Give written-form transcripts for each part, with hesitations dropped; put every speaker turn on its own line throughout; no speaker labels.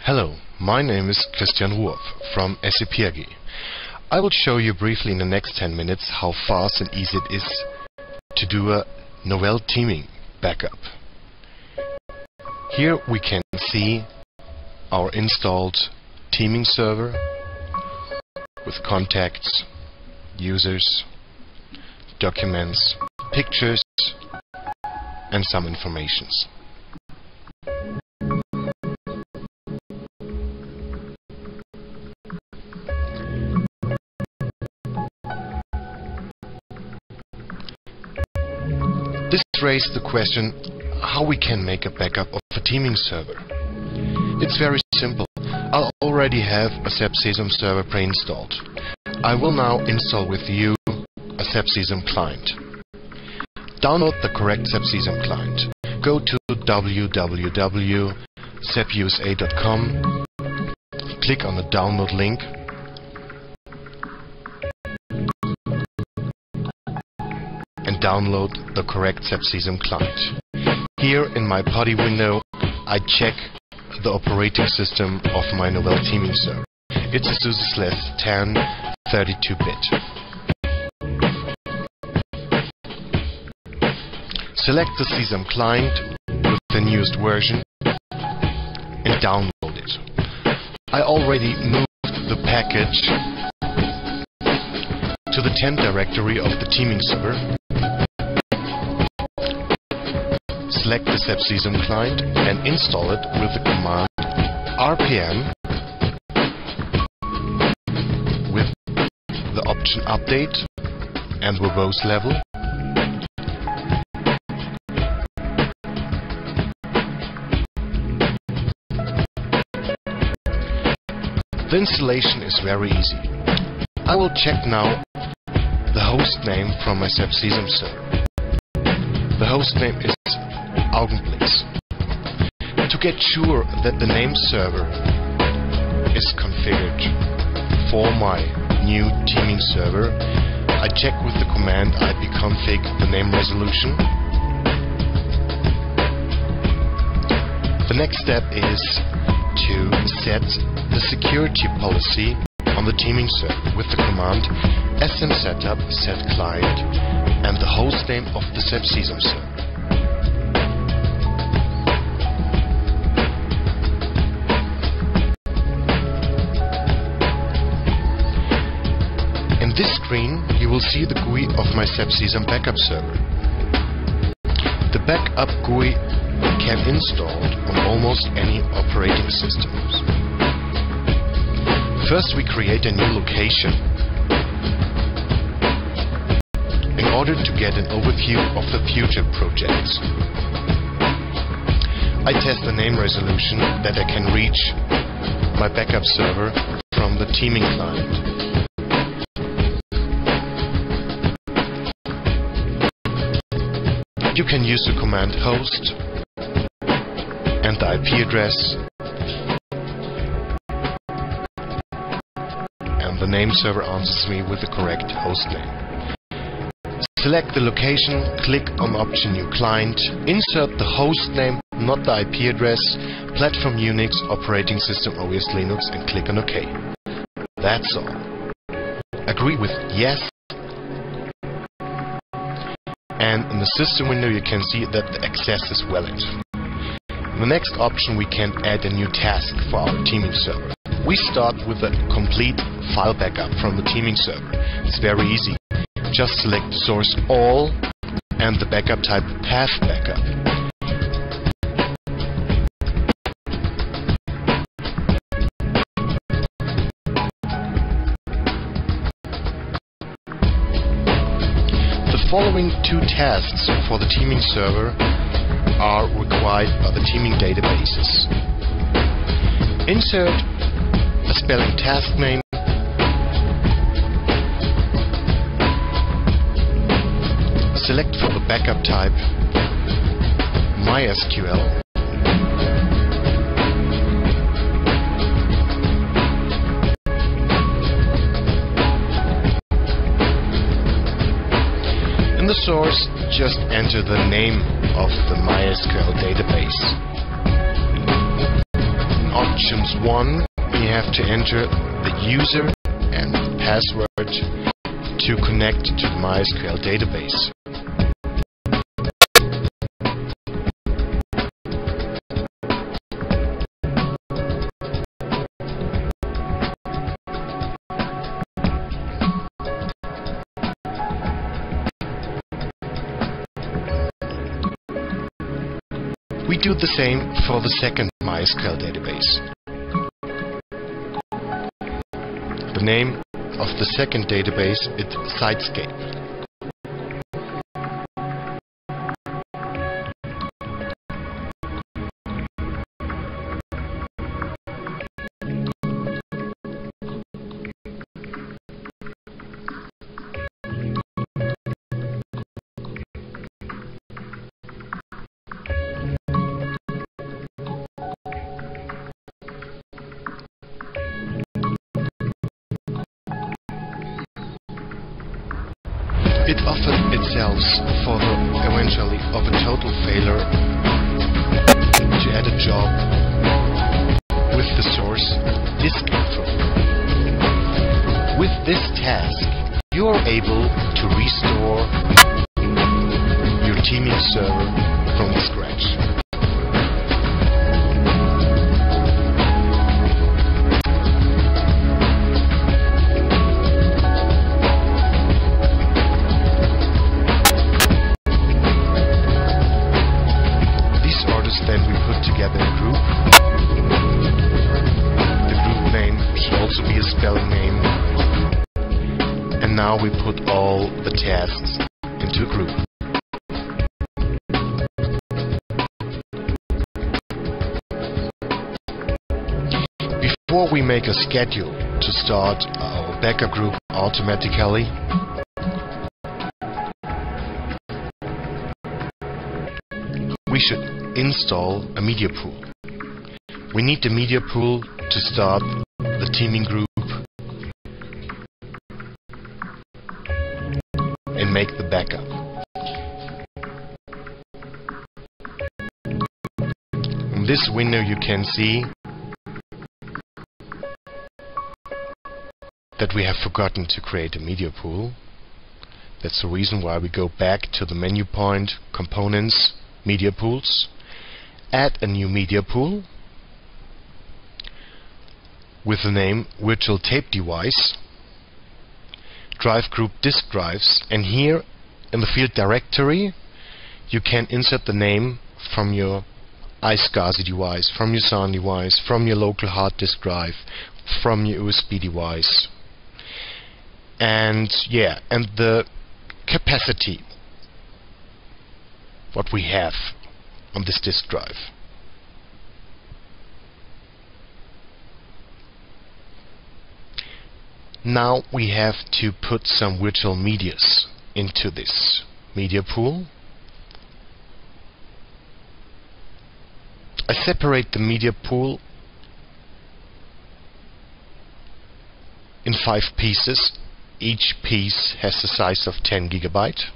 Hello, my name is Christian Ruoff from SEP AG. I will show you briefly in the next 10 minutes how fast and easy it is to do a Novell teaming backup. Here we can see our installed teaming server with contacts, users, documents, pictures and some informations. This raised the question how we can make a backup of a teaming server. It's very simple. I already have a SEP sesam server pre-installed. I will now install with you a SEP sesam client. Download the correct SEP sesam client. Go to www.sepusa.com, click on the download link, and download the correct SEP sesam client. Here in my POTI window, I check the operating system of my Novell teaming server. It's a SUSE 10 32-bit. Select the sesam client with the newest version and download it. I already moved the package to the temp directory of the teaming server. Select the SEP sesam client and install it with the command rpm with the option update and verbose level. The installation is very easy. I will check now the host name from my SEP sesam server. The host name is Augenblicks. To get sure that the name server is configured for my new teaming server, I check with the command ipconfig the name resolution. The next step is to set the security policy on the teaming server with the command smsetup set client and the host name of the SEP sesam server. In this screen you will see the GUI of my SEP sesam backup server. The backup GUI can be installed on almost any operating systems. First we create a new location in order to get an overview of the future projects. I test the name resolution that I can reach my backup server from the teaming client. You can use the command host and the IP address and the name server answers me with the correct host name. Select the location, click on option new client, insert the host name, not the IP address, platform Unix, operating system OS Linux and click on OK. That's all. Agree with yes. And in the system window you can see that the access is valid. In the next option we can add a new task for our teaming server. We start with a complete file backup from the teaming server. It's very easy. Just select source all and the backup type path backup. The following two tasks for the teaming server are required by the teaming databases. Insert a spelling task name, select for the backup type MySQL, in the source just enter the name of the MySQL database. In options 1, you have to enter the user and password to connect to the MySQL database. We do the same for the second MySQL database. The name of the second database is Sitescape. It offered itself for the eventually of a total failure to add a job with the source disk info. With this task, you are able to restore your teaming server from scratch. Then we put together a group. The group name should also be a spelling name. And now we put all the tasks into a group. Before we make a schedule to start our backup group automatically, we should install a media pool. We need the media pool to start the teaming group and make the backup. In this window you can see that we have forgotten to create a media pool. That's the reason why we go back to the menu point, Components, Media Pools. Add a new media pool with the name Virtual Tape Device, drive group disk drives, and here in the field directory you can insert the name from your iSCSI device, from your SAN device, from your local hard disk drive, from your USB device, and the capacity what we have on this disk drive. Now we have to put some virtual medias into this media pool. I separate the media pool in 5 pieces. Each piece has the size of 10 GB.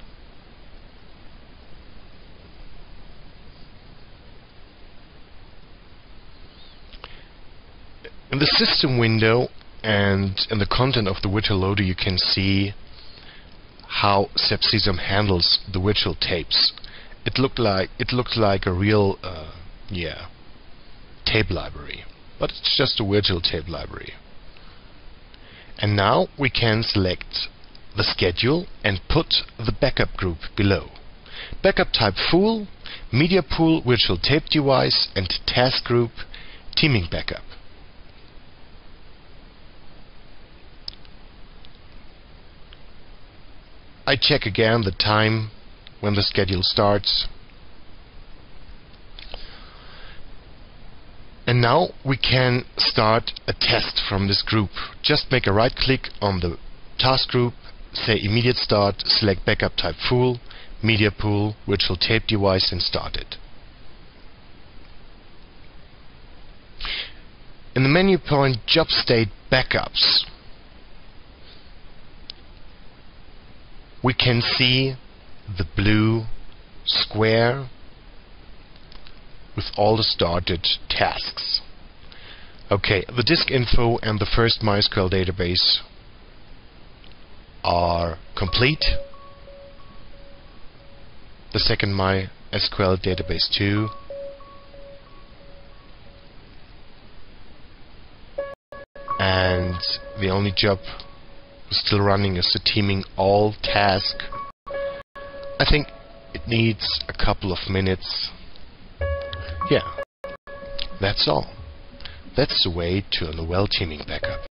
In the system window and in the content of the virtual loader you can see how SEP Sesam handles the virtual tapes. It looks like a real tape library, but it's just a virtual tape library. And now we can select the schedule and put the backup group below. Backup type full, media pool, virtual tape device, and task group teaming backup. I check again the time when the schedule starts. And now we can start a test from this group. Just make a right click on the task group, say immediate start, select backup type full, media pool, virtual tape device, and start it. In the menu point job state backups, we can see the blue square with all the started tasks. Okay, the disk info and the first MySQL database are complete. The second MySQL database too. And the only job still running is the teaming all task. I think it needs a couple of minutes. Yeah, that's all. That's the way to a Novell teaming backup.